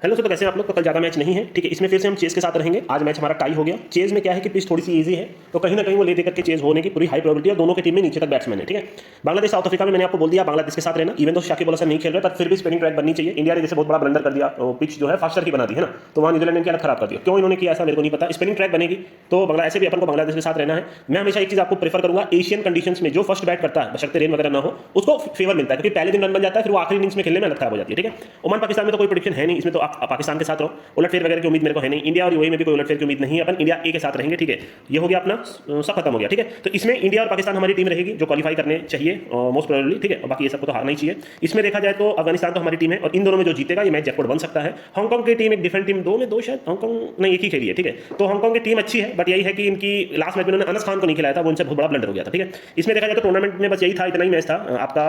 Hello sir, तो कैसे हैं आप लोग? तो कल ज़्यादा मैच नहीं है, ठीक है। इसमें फिर से हम चेस के साथ रहेंगे। आज मैच हमारा टाई हो गया। चेस में क्या है कि पिच थोड़ी सी इजी है, तो कहीं ना कहीं वो ले देकर के चेस होने की पूरी हाई प्रोबेबिलिटी है। दोनों की टीम में नीचे तक बैट्समैन है, ठीक है। बांग्लादेश साउथ अफ्रीका में मैंने आपको बोल दिया बांग्लादेश के साथ रहना। इवन तो शाकिब अल हसन नहीं खेल रहे, पर फिर भी स्पिनिंग ट्रैक बननी चाहिए। इंडिया ने जैसे बहुत बड़ा ब्लंडर कर दिया, पिच जो है फास्टर की बना दी है ना, तो वहाँ न्यूजीलैंड ने इनकी हालत खराब कर दिया। क्यों इन्होंने किया ऐसा मेरे को नहीं पता। स्पिनिंग ट्रैक बनेगी तो ऐसे भी अपन को बांग्लादेश के साथ रहना है। मैं हमेशा एक चीज़ आपको प्रेफर करूंगा, एशियन कंडीशंस में जो फर्स्ट बैट करता है, बशर्ते रेन वगैरह ना हो, उसको फेवर मिलता है, क्योंकि पहले दिन रन बन जाता है, फिर वो आखिरी इनिंग्स में खेलने में हालत खराब हो जाती है, ठीक है। ओमान पाकिस्तान में तो कोई प्रेडिक्शन है नहीं, इसमें तो आप पाकिस्तान के साथ रहो। उलटफेर वगैरह की उम्मीद मेरे को है नहीं। इंडिया और यूएई में भी कोई उलटफेर की उम्मीद नहीं है। अपन इंडिया ए के साथ रहेंगे, ठीक है। ये हो गया अपना, सब खत्म हो गया, ठीक है। तो इसमें इंडिया और पाकिस्तान हमारी टीम रहेगी जो क्वालिफाई करने चाहिए मोस्ट प्रोबेबली, ठीक है। और बाकी ये सबको तो हारना ही चाहिए। इसमें देखा जाए तो अफगानिस्तान तो हमारी टीम है, और इन दोनों में जो जीतेगा ये मैच जैकपॉट बन सकता है। हांगकांग की टीम एक डिफरेंट टीम, दो में दो शायद हांगकांग ने एक ही खेली है, ठीक है। तो हांगकांग की टीम अच्छी है, बट यही है कि इनकी लास्ट मैच में उन्होंने अनस खान को नहीं खिलाया था, वो उनसे बहुत बड़ा ब्लंडर हो गया था, ठीक है। इसमें देखा जाए तो टूर्नामेंट में बस यही था, इतना ही मैच था आपका।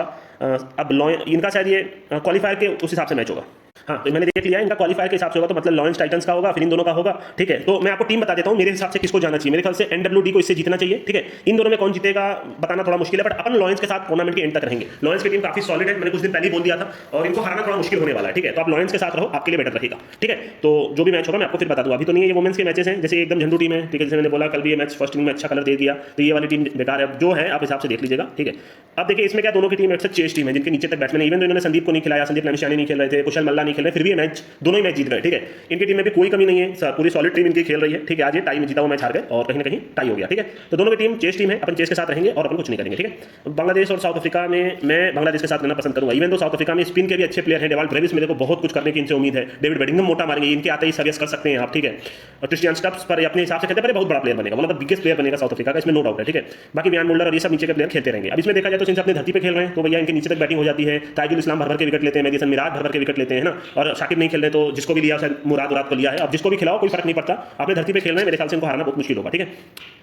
अब इनका शायद ये क्वालिफायर के उस हिसाब से मैच होगा। हाँ, तो मैंने देख लिया इनका क्वालिफायर के हिसाब से होगा, तो मतलब लॉयंस टाइटंस का होगा, फिर इन दोनों का होगा, ठीक है। तो मैं आपको टीम बता देता हूँ मेरे हिसाब से किसको जाना चाहिए। मेरे ख्याल से एनडब्ल्यूडी को इससे जीतना चाहिए, ठीक है। इन दोनों में कौन जीतेगा बताना थोड़ा मुश्किल है, बट अपन लॉयंस के साथ टूर्नामेंट के एंड तक रहेंगे। लॉयंस की टीम काफी सॉलिड है, मैंने कुछ दिन पहले ही बोल दिया था, और इनको हराना थोड़ा मुश्किल होने वाला है, ठीक है। तो आप लॉयंस के साथ रहो, आपके लिए बेटर रहेगा, ठीक है। तो जो भी मैच होगा मैं आपको फिर बता दूंगा। अभी तो नहीं है, ये वुमेन्स के मैचेस हैं, जैसे एकदम झंडू टीम है, ठीक है। जैसे मैंने बोला कल भी ये मैच फर्स्ट इनिंग में अच्छा कलर दे दिया, तो ये वाली टीम बेकार है। जो है आप हिसाब से देख लीजिएगा, ठीक है। अब देखिए इसमें क्या, दोनों की टीम एक चेस टीम है, जिनके नीचे तक बैट्समैन, इवन तो इन्होंने संदीप को नहीं खिलाया, संदीप नैमिशानी नहीं खेल रहे थे, कुशल मल्ला नहीं खेल रहे, फिर भी ये मैच दोनों ही मैच जीत गए, ठीक है। इनकी टीम में भी कोई कमी नहीं है, पूरी सॉलिड टीम इनकी खेल रही है, ठीक है। आज ये टाई में जीता हुआ मैच हार गए और कहीं ना कहीं टाई हो गया, ठीक है। तो दोनों की टीम चेस टीम है, अपन चेस के साथ रहेंगे और अपन कुछ नहीं करेंगे, ठीक है। बांग्लादेश और साउथ अफ्रीका में मैं बांग्लादेश के साथ रहना पसंद करूंगा। इवन तो साउथ अफ्रीका में स्पिन के भी अच्छे प्लेयर हैं, डेवाल्ड ब्रेविस, मेरे को बहुत कुछ करने की इनसे उम्मीद है। डेविड बेडिंगम मोटा मारेंगे, इनके आते ही सर्विस कर सकते हैं आप, ठीक है। और क्रिस्टियन स्टब्स पर अपने हिसाब से खेलते हैं, बहुत बड़ा प्लेयर बनेगा, मतलब बिगेस्ट प्लेयर बनेगा साउथ अफ्रीका का, इसमें नो डाउट है, ठीक है। बाकी बियान मुल्लर और ये सब नीचे के प्लेयर खेलते रहेंगे। अब इसमें देखा जाए तो सिंस अपने धरती पे खेल रहे हैं, तो भैया इनके नीचे तक बैटिंग हो जाती है। ताजुल इस्लाम भर भर के विकेट लेते हैं, मेडिसन मिराज भर भर के विकेट लेते हैं ना, और शाकिब नहीं खेल रहे, तो जिसको भी लिया मुराद उराद को लिया है। अब जिसको भी खिलाओ कोई फर्क नहीं पड़ता, आपने धरती पे खेलना है, मेरे ख्याल से इनको हराना बहुत मुश्किल होगा, ठीक है।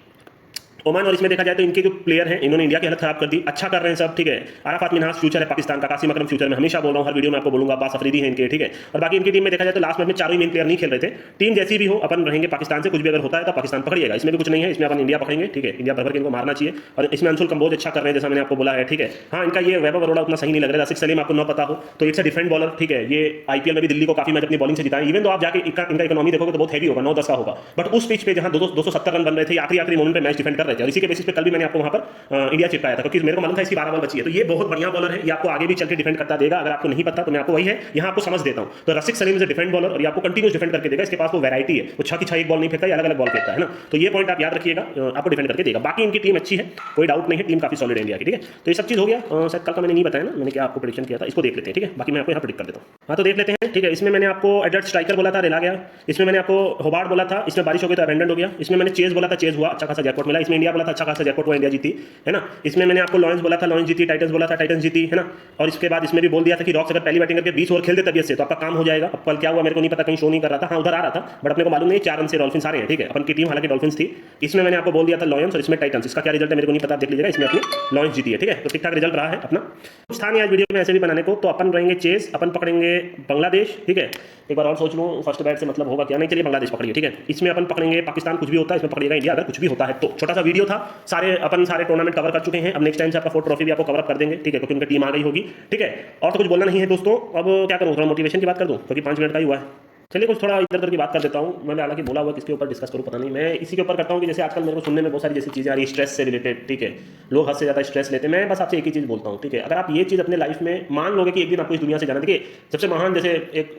ओमान और इसमें देखा जाए तो इनके जो प्लेयर हैं, इन्होंने इंडिया की हालत खराब कर दी। अच्छा कर रहे हैं सब, ठीक है। अराफात मिन्हाज फ्यूचर है पाकिस्तान का, कासिम अकरम फ्यूचर में, हमेशा बोल रहा हूँ, हर वीडियो में आपको बोलूंगा, अब्बास अफरीदी है इनके, ठीक है। और बाकी इनकी टीम में देखा जाए तो लास्ट मैच में चारों मेन प्लेयर नहीं खेल रहे थे। टीम जैसी भी हो अपन रहेंगे पाकिस्तान से, कुछ भी अगर होता है तो पाकिस्तान पकड़िएगा, इसमें भी कुछ नहीं है, इसमें अपन इंडिया पकड़ेंगे, ठीक है। इंडिया भर के इनको मारना चाहिए। और इसमें अंशुल कंबोज अच्छा कर रहे हैं, जैसा मैंने आपको बोला है, ठीक है। हाँ, इनका ये वैभव अरोड़ा उतना सही नहीं लग रहा है। रसिक सलीम आपको न पता हो तो इट्स अ डिफरेंट बॉलर, ठीक है। ये आईपीएल में भी दिल्ली को काफी मैच अपनी बॉलिंग से जिताए। इवन तो आप जाके इनका इकोनॉमी देखोगे तो बहुत हैवी होगा, 9-10 का होगा, बट उस पिच पे जहां 270 रन बन रहे थे, आखिरी मोमेंट पे मैच डिफेंड कर रहे थे, और इसी के बेसिस पे कल भी मैंने आपको वहां पर इंडिया चिपकाया था, क्योंकि मेरे को मालूम था इसकी 12 बॉल बची है। तो ये बहुत बढ़िया बॉलर है, ये आपको आगे भी चल के डिफेंड करता देगा। अगर आपको नहीं पता तो मैं आपको वही है यहाँ आपको समझ देता हूँ। तो Rasikh Saleem is a defend bowler, और ये आपको कंटिन्यूस डिफेंड करके देगा। इसके पास वो वैरायटी है, वो छह की छह एक बॉल नहीं फेंकता, अलग अलग बॉल फेंकता है ना। तो ये पॉइंट आप याद रखिएगा, आपको डिफेंड करके देगा। बाकी इनकी टीम अच्छी है, कोई डाउट नहीं है, टीम काफी सॉलिड है इंडिया की, ठीक है। तो ये सब चीज हो गया। शायद कल का मैंने नहीं बताया ना, मैंने क्या आपको प्रेडिक्शन किया था, इसको देख लेते हैं, ठीक है। बाकी मैं आपको यहाँ प्रेडिक्ट कर देता हूँ। हाँ, तो देख लेते हैं, ठीक है। इसमें मैंने आपको एडल्ट स्ट्राइकर बोला था, रेला गया। इसमें मैंने आपको होबार्ट बोला था, इसमें बारिश हो गई तो अबेंडन हो गया। इसमें मैंने चेज बोला था, चेज हुआ, अच्छा खासा जैकपॉट मिला। इसमें इंडिया बोला था, अच्छा खासा जैकपॉट हुआ, इंडिया जीती है ना। इसमें मैंने आपको लॉयंस बोला था, लॉयंस जीती। टाइटंस बोला था, टाइटंस जीती, है ना। और इसके बाद इसमें भी बोल दिया था कि रॉक्स अगर पहली बैटिंग करके 20 ओवर खेल दे तबियत से तो आपका काम हो जाएगा। अब कल क्या हुआ मेरे को नहीं पता, कहीं शो नहीं कर रहा था, हाँ उधर आ रहा था, बट अपने को मालूम नहीं, 4 रन से डॉल्फिन्स आ रहे हैं, ठीक है। अपन की टीम हालांकि डॉल्फिन्स थी। इसमें मैंने आपको बोल दिया था लॉयंस, और इसमें टाइटंस। इसका क्या रिजल्ट है मेरे को नहीं पता, देख लीजिएगा। इसमें अपनी लॉयंस जीती है, ठीक है। तो ठीक ठाक रिजल्ट रहा है अपना। कुछ था नहीं आज वीडियो में ऐसे भी बनाने को। तो अपन रहेंगे चेस, अपन पकड़ेंगे बांग्लादेश, ठीक है। एक बार और सोच लूँ फर्स्ट बैट से मतलब होगा क्या, नहीं चलिए बांग्लादेश पकड़िए, ठीक है। इसमें अपन पकड़ेंगे पाकिस्तान, कुछ भी होता है इसमें पकड़िएगा इंडिया, अगर कुछ भी होता है तो। छोटा सा वीडियो था, सारे टूर्नामेंट कवर कर चुके हैं। अब नेक्स्ट टाइम से आपका 4 ट्रॉफी भी आपको कवर कर देंगे, ठीक है, क्योंकि उनकी टीम आ गई होगी, ठीक है। और तो कुछ बोलना नहीं है दोस्तों। अब क्या करूँ, थोड़ा मोटिवेशन की बात कर दूँ, क्योंकि 5 मिनट का ही हुआ है। चलिए कुछ थोड़ा इधर उधर की बात कर देता हूँ। मैंने हालांकि बोला हुआ किसके ऊपर डिस्कस करूँ पता नहीं, मैं इसी के ऊपर करता हूँ कि जैसे आजकल मेरे को सुनने में बहुत सारी जैसी चीज़ें आ रही है स्ट्रेस से रिलेटेड, ठीक है। लोग हद से ज़्यादा स्ट्रेस लेते हैं। मैं बस आपसे एक ही चीज़ बोलता हूँ, ठीक है। अगर आप ये चीज़ अपने लाइफ में मान लोगे कि एक दिन आपको इस दुनिया से जाना, देखिए सबसे महान जैसे एक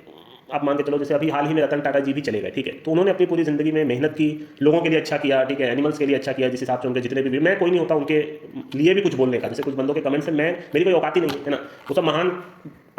आप मान के चलो, जैसे अभी हाल ही में रतन टाटा जी भी चले गए, ठीक है। तो उन्होंने अपनी पूरी जिंदगी में मेहनत की, लोगों के लिए अच्छा किया, ठीक है, एनिमल्स के लिए अच्छा किया, जिस हिसाब से उनके जितने भी, मैं कोई नहीं होता उनके लिए भी कुछ बोलने का। जैसे कुछ बंदों के कमेंट से मेरी कोई औकात ही नहीं है ना। वो सब महान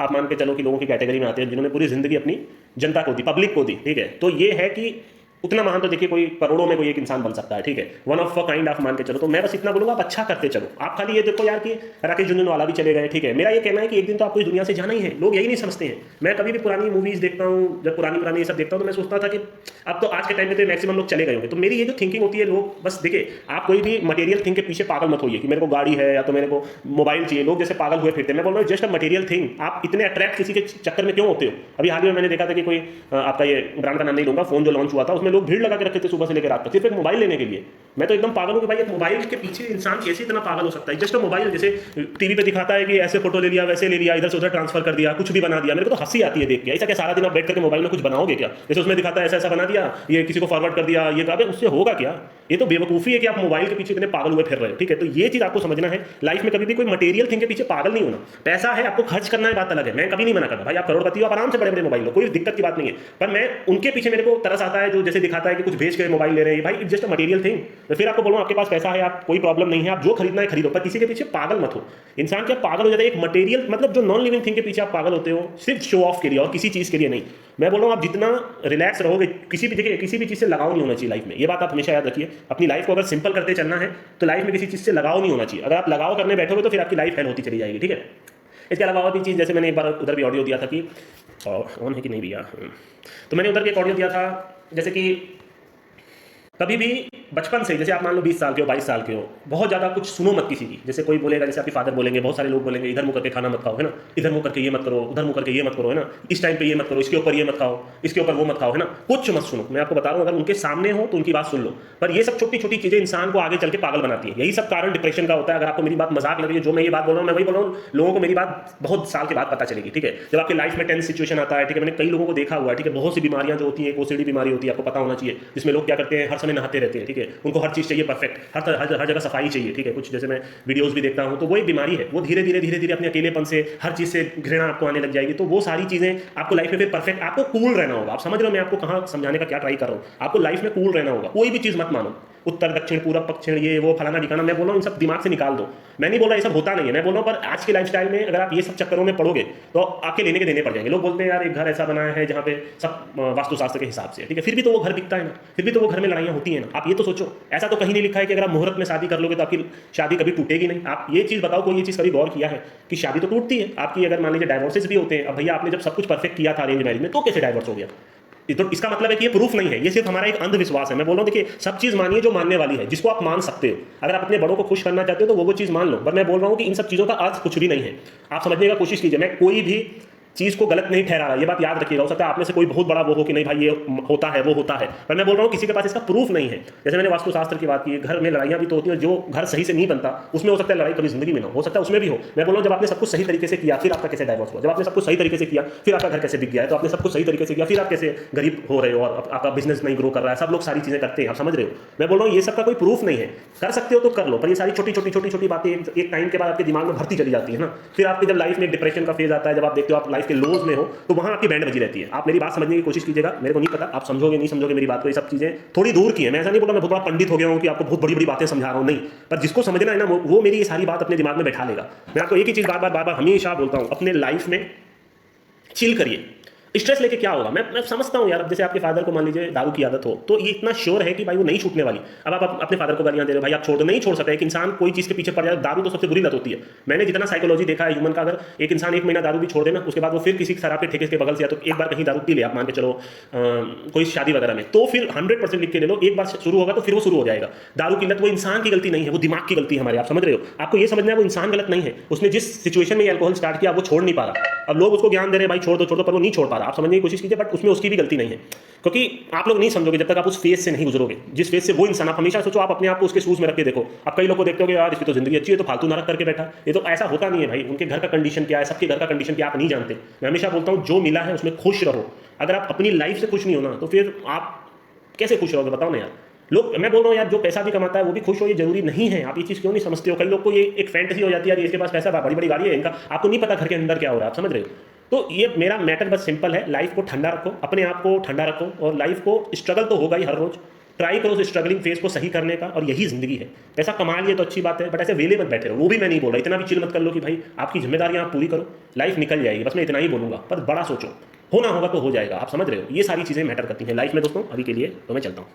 आप मान के चलो कि लोगों की कैटेगरी में आते हैं, जिन्होंने पूरी जिंदगी अपनी जनता को दी, पब्लिक को दी, ठीक है। तो ये है कि उतना महान तो देखिए कोई करोड़ों में कोई एक इंसान बन सकता है, ठीक है। One of a kind of मान के चलो। तो मैं बस इतना बोलूंगा, आप अच्छा करते चलो। आप खाली ये देखो यार कि राकेश झुनझुनवाला भी चले गए, ठीक है। मेरा ये कहना है कि एक दिन तो आपको इस दुनिया से जाना ही है। लोग यही नहीं समझते हैं। मैं कभी भी पुरानी मूवीज देखता हूँ, जब पुरानी ये सब देखता हूँ, तो मैं सोचता था कि अब तो आज के टाइम में तो मैक्सिमम लोग चले गए होंगे। तो मेरी ये जो थिंकिंग होती है, लोग बस देखिए, आप कोई भी मटेरियल थिंग के पीछे पागल मत होइए कि मेरे को गाड़ी है या तो मेरे को मोबाइल चाहिए। लोग जैसे पागल हुए फिरते हैं। मैं बोल रहा हूँ जस्ट अ मटेरियल थिंग। आप इतने अट्रैक्ट किसी के चक्कर में क्यों होते हो? अभी हाल ही में मैंने देखा था कि कोई आपका ये ब्रांड का नाम नहीं लूंगा, फोन जो लॉन्च हुआ था उसमें में लोग भीड़ लगा के रखे थे सुबह से लेकर रात तक सिर्फ एक मोबाइल लेने के लिए। मैं तो एकदम पागल हूँ कि भाई एक मोबाइल के पीछे इंसान कैसे इतना पागल हो सकता है। जस्ट मोबाइल, जैसे टीवी पे दिखाता है कि ऐसे फोटो ले लिया, वैसे ले लिया, इधर से उधर ट्रांसफर कर दिया, कुछ भी बना दिया। मेरे को तो हंसी आती है देख के। ऐसा क्या सारा दिन आप बैठ करके मोबाइल में कुछ बनाओगे क्या? जैसे उसमें दिखाता है ऐसा ऐसा बना दिया, ये किसी को फॉरवर्ड कर दिया, ये कहा, उससे होगा क्या? ये तो बेवकूफ़ी है कि आप मोबाइल के पीछे इतने पागल हुए फिर रहे हो। ठीक है, तो ये चीज़ आपको समझना है। लाइफ में कभी भी कोई मटेरियल थिंग के पीछे पागल नहीं होना। पैसा है, आपको खर्च करना है, बात अलग है, मैं कभी नहीं मना करता भाई। आप करोड़पति हो, आप आराम से बड़े बड़े मोबाइल लो, कोई दिक्कत की बात नहीं है। पर मैं उनके पीछे मेरे को तरस आता है जो जैसे दिखाता है कि कुछ बेच के मोबाइल ले रहे हैं। भाई it's just a material thing. तो फिर आपको बोलूँ, आपके पास पैसा है, आप कोई प्रॉब्लम नहीं है, आप जो खरीदना है खरीदो, पर किसी के पीछे पागल मत हो। इंसान क्या पागल हो जाता है एक मटेरियल, मतलब जो नॉन लिविंग थिंग के पीछे आप पागल होते हो सिर्फ शो ऑफ के लिए और किसी चीज़ के लिए नहीं। मैं बोल रहा हूँ आप जितना रिलैक्स रहोगे, किसी भी देखिए किसी भी चीज़ से लगाव नहीं होना चाहिए लाइफ में। ये बात आप हमेशा याद रखिए। अपनी लाइफ को अगर सिंपल करते चलना है तो लाइफ में किसी चीज़ से लगाव नहीं होना चाहिए। अगर आप लगाव करने बैठोगे तो फिर आपकी लाइफ फेल होती चली जाएगी। ठीक है, इसके अलावा और भी चीज़, जैसे मैंने एक बार उधर भी ऑडियो दिया था कि ऑन है कि नहीं भैया, तो मैंने उधर के एक ऑडियो दिया था जैसे कि कभी भी बचपन से, जैसे आप मान लो 20 साल के हो, 22 साल के हो, बहुत ज़्यादा कुछ सुनो मत किसी की। जैसे कोई बोलेगा, जैसे आपके फादर बोलेंगे, बहुत सारे लोग बोलेंगे इधर मुँह करके खाना मत खाओ, है ना, इधर मुँह करके ये मत करो, उधर मुँह करके ये मत करो, है ना, इस टाइम पे ये मत करो, इसके ऊपर ये मत खाओ, इसके ऊपर वो मत खाओ, है ना, कुछ मत सुनो। मैं आपको बता रहा हूँ, अगर उनके सामने हो तो उनकी बात सुन लो। पर ये सब छोटी छोटी चीज़ें इंसान को आगे चल के पागल बनाती है। यही सब कारण डिप्रेशन का होता है। अगर आपको मेरी बात मजाक लग रही है, जो मैं ये बात बोल रहा हूँ, मैं वही बोल रहा हूँ, लोगों को मेरी बात बहुत साल के बाद पता चलेगी। ठीक है, जब आपके लाइफ में टेंस सिचुएशन आता है, ठीक है, मैंने कई लोगों को देखा हुआ है। ठीक है, बहुत सी बीमारियां जो होती है, एक ओसीडी बीमारी होती है, आपको पता होना चाहिए, जिसमें लोग क्या करते हैं, हर समय नहाते रहते हैं। ठीक है, उनको हर चीज़ चाहिए परफेक्ट, हर जगह सफाई चाहिए। ठीक है, कुछ जैसे मैं वीडियोस भी देखता हूँ, तो वो एक बीमारी है। वो धीरे धीरे अपने अकेलेपन से, हर चीज़ से घृणा आपको आने लग जाएगी। तो वो सारी चीज़ें आपको लाइफ में फिर परफेक्ट, आपको कूल रहना होगा। आप समझ रहे हो मैं आपको कहाँ समझाने का क्या ट्राई कर रहा हूँ? आपको लाइफ में कूल रहना होगा। कोई भी चीज़ मत मानो, उत्तर दक्षिण पूरब पश्चिम, ये वो फलाना ठिकाना, मैं बोल रहा हूँ इन सब दिमाग से निकाल दो। मैं नहीं बोल रहा ये सब होता नहीं है, मैं बोल रहा हूँ पर आज के लाइफस्टाइल में अगर आप ये सब चक्करों में पड़ोगे तो आपके लेने के देने पड़ जाएंगे। लोग बोलते हैं यार एक घर ऐसा बनाया है जहाँ पे सब वास्तुशास्त्र के हिसाब से, ठीक है, फिर भी तो वो घर बिकता है ना, फिर भी तो वो घर में लड़ाइयाँ होती हैं ना। आप ये तो सोचो, ऐसा तो कहीं नहीं लिखा है कि अगर आप मुहूर्त में शादी कर लोगे तो आपकी शादी कभी टूटेगी नहीं। आप ये चीज़ बताओ, कोई ये चीज़ कभी गौर किया है कि शादी तो टूटती है आपकी? अगर मान लीजिए डाइवोर्सेस भी होते हैं। अब भैया आपने जब सब कुछ परफेक्ट किया था अरेंज मैरिज में, तो कैसे डाइवोर्स हो गया? तो इसका मतलब है कि ये प्रूफ नहीं है, ये सिर्फ हमारा एक अंधविश्वास है। मैं बोल रहा हूँ देखिए, सब चीज़ मानिए जो मानने वाली है, जिसको आप मान सकते हो। अगर आप अपने बड़ों को खुश करना चाहते हो तो वो चीज़ मान लो। पर मैं बोल रहा हूँ कि इन सब चीज़ों का अर्थ कुछ भी नहीं है। आप समझने का कोशिश कीजिए। मैं कोई भी चीज़ को गलत नहीं ठहरा रहा, ये बात याद रखिएगा। हो सकता है आप में से कोई बहुत बड़ा वो हो कि नहीं भाई ये होता है वो होता है, पर मैं बोल रहा हूँ किसी के पास इसका प्रूफ नहीं है। जैसे मैंने वास्तुशास्त्र की बात की, घर में लड़ाइयाँ भी तो होती हैं। जो घर सही से नहीं बनता उसमें हो सकता है लड़ाई कभी जिंदगी में ना हो सकता है उसमें भी हो। मैं बोल रहा हूँ जब आपने सब कुछ सही तरीके से किया फिर आपका कैसे डाइवोर्स हुआ? जब आपने सब कुछ सही तरीके से किया फिर आपका घर कैसे बिक गया है? तो आपने सब कुछ सही तरीके से किया फिर आप कैसे गरीब हो रहे हो और आपका बिजनेस नहीं ग्रो कर रहा है? सब लोग सारी चीज़ें करते हैं, आप समझ रहे हो? मैं बोल रहा हूँ ये सब का कोई प्रूफ नहीं है। कर सकते हो तो कर लो, पर ये सारी छोटी छोटी बातें एक टाइम के बाद आपके दिमाग में भरती चली जाती है ना। फिर आपके जब लाइफ में डिप्रेशन का फेज आता है, जब आप देखते हो आप लाइफ के लोज में हो, तो वहाँ आपकी बैंड बजी रहती है। आप मेरी बात समझने की कोशिश कीजिएगा। मेरे को नहीं पता आप समझोगे नहीं समझोगे मेरी बात को। ये सब चीज़ें थोड़ी दूर की है। मैं ऐसा नहीं बोल रहा मैं बहुत बड़ा पंडित हो गया हूँ कि आपको बहुत बड़ी बड़ी बातें समझा रहा हूँ, नहीं। पर जिसको समझना है ना वो मेरी ये सारी बात अपने दिमाग में बैठा लेगा। मैं आपको एक ही चीज़ बार बार हमेशा बोलता हूँ, अपने लाइफ में चिल करिए। स्ट्रेस लेके क्या होगा? मैं समझता हूँ यार। अब जैसे आपके फादर को मान लीजिए दारू की आदत हो, तो ये इतना श्योर है कि भाई वो नहीं छूटने वाली। अब आप अपने फादर को गालियाँ दे रहे हो, भाई आप छोड़ दो, नहीं छोड़ सकते। एक इंसान कोई चीज़ के पीछे पड़ जाए, दारू तो सबसे बुरी लत होती है। मैंने जितना साइकोलॉजी देखा है ह्यूमन का, अगर एक इंसान 1 महीना दारू भी छोड़ देना, उसके बाद वो फिर किसी शराब के ठेके के बगल से या तो एक बार कहीं दारू पी ले, आप मान के चलो कोई शादी वगैरह में, तो फिर 100% लिख के ले लो, एक बार शुरू होगा तो फिर वो शुरू हो जाएगा। दारू की लत वो इंसान की गलती नहीं है, वो दिमाग की गलती है हमारी। आप समझ रहे हो? आपको ये समझना है वो इंसान गलत नहीं है, उसने जिस सिचुएशन में अल्कोहल स्टार्ट किया वो छोड़ नहीं पा रहा। अब लोग उसको ज्ञान दे रहे हैं भाई छोड़ दो, पर वो नहीं छोड़ पा रहा। आप समझने की कोशिश कीजिए, बट उसमें उसकी भी गलती नहीं है, क्योंकि आप लोग नहीं समझोगे जब तक आप उस फेज से नहीं गुजरोगे जिस फेज से वो इंसान। आप हमेशा सोचो, आप अपने आप को उसके शूज में रख के देखो। आप कई लोग को देखते हो यार इसकी तो जिंदगी अच्छी है तो फालतू नरक करके बैठा। ये तो ऐसा होता नहीं है भाई। उनके घर का कंडीशन क्या है, सबके घर का कंडीशन क्या आप नहीं जानते। मैं हमेशा बोलता हूँ जो मिला है उसमें खुश रहो। अगर आप अपनी लाइफ से खुश नहीं हो ना, तो फिर आप कैसे खुश रहोगे बताओ ना यार। लोग, मैं बोल रहा हूँ यार, जो पैसा भी कमाता है वो भी खुश हो, ये जरूरी नहीं है। आप ये चीज़ क्यों नहीं समझते हो? कई लोग को ये एक फैंटेसी हो जाती है, इसके पास पैसा, बड़ी बड़ी गाड़ी है इनका, आपको नहीं पता घर के अंदर क्या हो रहा है। आप समझ रहे हो? तो ये मेरा मैटर बस सिंपल है, लाइफ को ठंडा रखो, अपने आप को ठंडा रखो, और लाइफ को स्ट्रगल तो होगा ही हर रोज। ट्राई करो उस स्ट्रगलिंग फेज को सही करने का, और यही जिंदगी है। पैसा कमा लिए तो अच्छी बात है, बट ऐसे वेले मत बैठे रहो। वो भी मैं नहीं बोल रहा, इतना भी चिल मत कर लो कि भाई आपकी जिम्मेदारियां आप पूरी करो, लाइफ निकल जाएगी। बस मैं इतना ही बोलूंगा, पर बड़ा सोचो, होना होगा तो हो जाएगा। आप समझ रहे हो? ये सारी चीज़ें मैटर करती हैं लाइफ में दोस्तों। अभी के लिए तो मैं चलता हूँ।